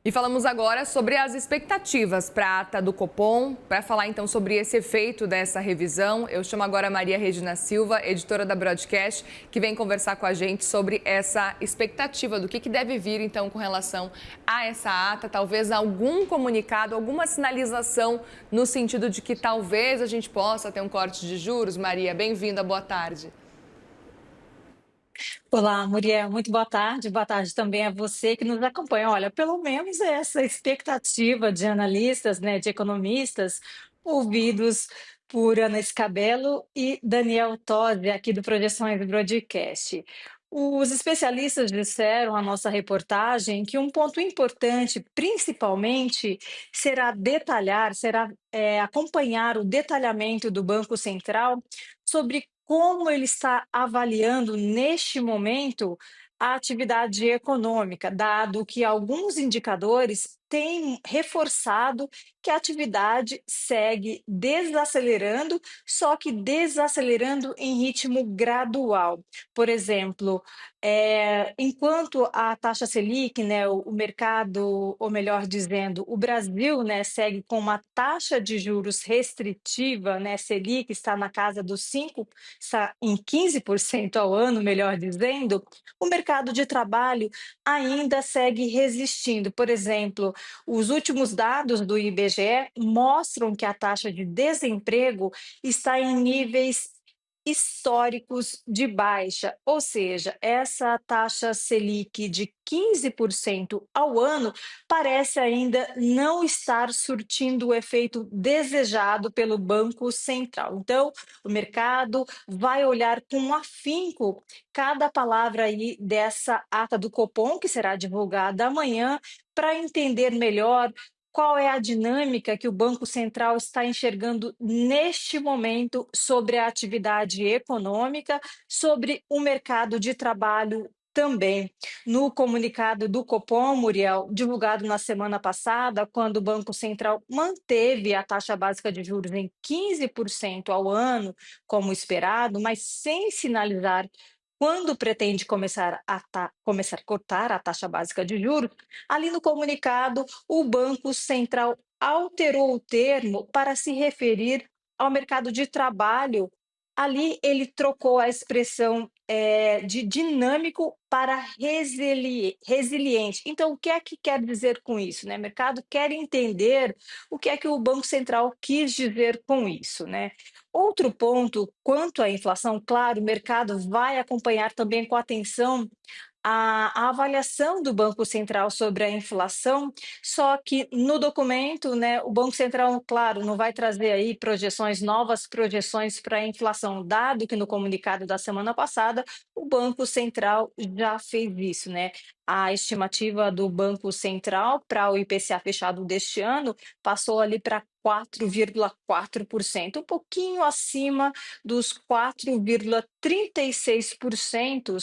E falamos agora sobre as expectativas para a ata do Copom. Para falar então sobre esse efeito dessa revisão, eu chamo agora a Maria Regina Silva, editora da Broadcast, que vem conversar com a gente sobre essa expectativa do que deve vir então com relação a essa ata, talvez algum comunicado, alguma sinalização no sentido de que talvez a gente possa ter um corte de juros. Maria, bem-vinda, boa tarde. Olá, Muriel, muito boa tarde. Boa tarde também a você que nos acompanha. Olha, pelo menos essa expectativa de analistas, né, de economistas, ouvidos por Ana Scabello e Daniel Tosi, aqui do Projeções Broadcast. Os especialistas disseram à nossa reportagem que um ponto importante, principalmente, será acompanhar o detalhamento do Banco Central sobre como ele está avaliando neste momento a atividade econômica, dado que alguns indicadores têm reforçado que a atividade segue desacelerando, só que desacelerando em ritmo gradual. Por exemplo, enquanto a taxa Selic, né, o mercado, ou melhor dizendo, o Brasil, né, segue com uma taxa de juros restritiva, né, Selic está na casa dos 5, está em 15% ao ano, melhor dizendo, o mercado de trabalho ainda segue resistindo. Por exemplo, os últimos dados do IBGE mostram que a taxa de desemprego está em níveis históricos de baixa, ou seja, essa taxa Selic de 15% ao ano parece ainda não estar surtindo o efeito desejado pelo Banco Central. Então, o mercado vai olhar com afinco cada palavra aí dessa ata do Copom, que será divulgada amanhã, para entender melhor qual é a dinâmica que o Banco Central está enxergando neste momento sobre a atividade econômica, sobre o mercado de trabalho também. No comunicado do Copom, Muriel, divulgado na semana passada, quando o Banco Central manteve a taxa básica de juros em 15% ao ano, como esperado, mas sem sinalizar quando pretende começar a cortar a taxa básica de juros, ali no comunicado, o Banco Central alterou o termo para se referir ao mercado de trabalho. Ali ele trocou a expressão de dinâmico para resiliente. Então, o que é que quer dizer com isso, né? O mercado quer entender o que é que o Banco Central quis dizer com isso, né? Outro ponto, quanto à inflação, claro, o mercado vai acompanhar também com atenção a avaliação do Banco Central sobre a inflação, só que no documento, né, o Banco Central, claro, não vai trazer aí novas projeções para a inflação, dado que no comunicado da semana passada o Banco Central já fez isso, né? A estimativa do Banco Central para o IPCA fechado deste ano passou ali para 4,4%, um pouquinho acima dos 4,36%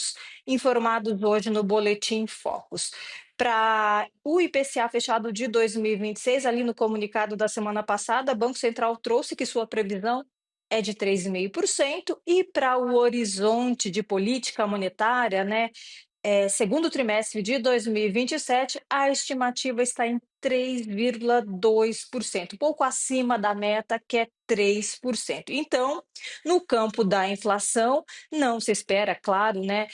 informados hoje no Boletim Focus. Para o IPCA fechado de 2026, ali no comunicado da semana passada, o Banco Central trouxe que sua previsão é de 3,5%, e para o horizonte de política monetária, né, segundo trimestre de 2027, a estimativa está em 3,2%, pouco acima da meta, que é 3%. Então, no campo da inflação, não se espera, claro, né,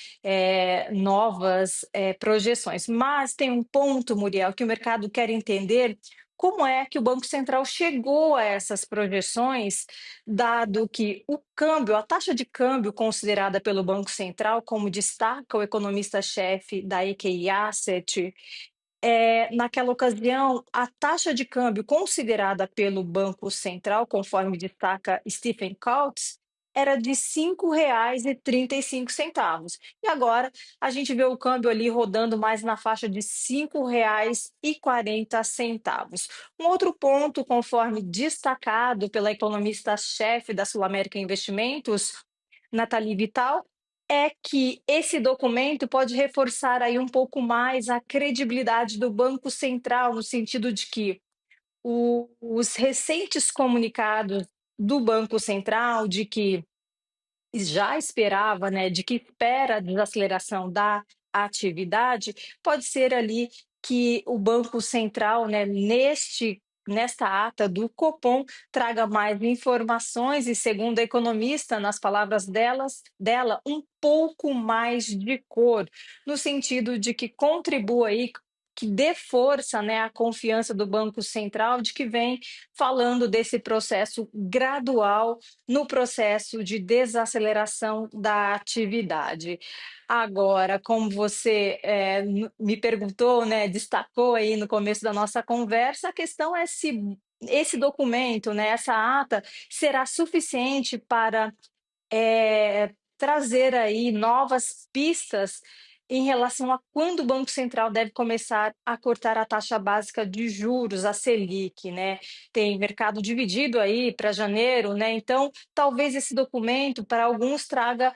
novas projeções. Mas tem um ponto, Muriel, que o mercado quer entender. Como é que o Banco Central chegou a essas projeções, dado que o câmbio, a taxa de câmbio considerada pelo Banco Central, como destaca o economista-chefe da EQI Asset, naquela ocasião, a taxa de câmbio considerada pelo Banco Central, conforme destaca Stephen Coates, era de R$ 5,35. E agora a gente vê o câmbio ali rodando mais na faixa de R$ 5,40. Um outro ponto, conforme destacado pela economista-chefe da Sul América Investimentos, Nathalie Vital, é que esse documento pode reforçar aí um pouco mais a credibilidade do Banco Central, no sentido de que os recentes comunicados do Banco Central de que já esperava, né, de que espera a desaceleração da atividade, pode ser ali que o Banco Central, né, nesta ata do Copom, traga mais informações e, segundo a economista, nas palavras dela, um pouco mais de cor, no sentido de que contribua aí, que dê força, né, à confiança do Banco Central, de que vem falando desse processo gradual no processo de desaceleração da atividade. Agora, como você me perguntou, né, destacou aí no começo da nossa conversa, a questão é se esse documento, né, essa ata, será suficiente para trazer aí novas pistas em relação a quando o Banco Central deve começar a cortar a taxa básica de juros, a Selic, né? Tem mercado dividido aí para janeiro, né? Então, talvez esse documento, para alguns, traga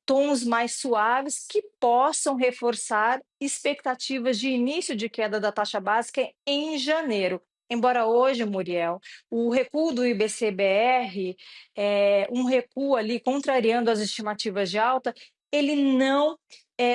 tons mais suaves que possam reforçar expectativas de início de queda da taxa básica em janeiro. Embora hoje, Muriel, o recuo do IBC-BR, um recuo ali contrariando as estimativas de alta, ele não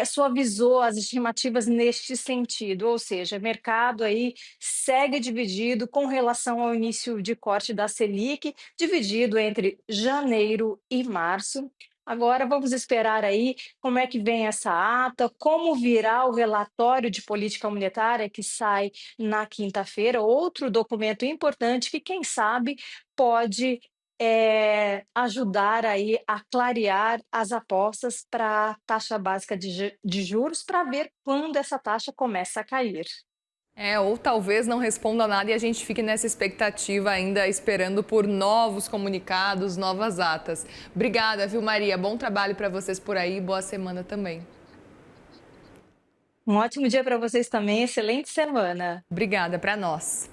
suavizou as estimativas neste sentido, ou seja, o mercado aí segue dividido com relação ao início de corte da Selic, dividido entre janeiro e março. Agora vamos esperar aí como é que vem essa ata, como virá o relatório de política monetária que sai na quinta-feira, outro documento importante que, quem sabe, pode ajudar aí a clarear as apostas para a taxa básica de juros, para ver quando essa taxa começa a cair. Ou talvez não responda nada e a gente fique nessa expectativa ainda esperando por novos comunicados, novas atas. Obrigada, viu, Maria? Bom trabalho para vocês por aí, boa semana também. Um ótimo dia para vocês também, excelente semana. Obrigada para nós.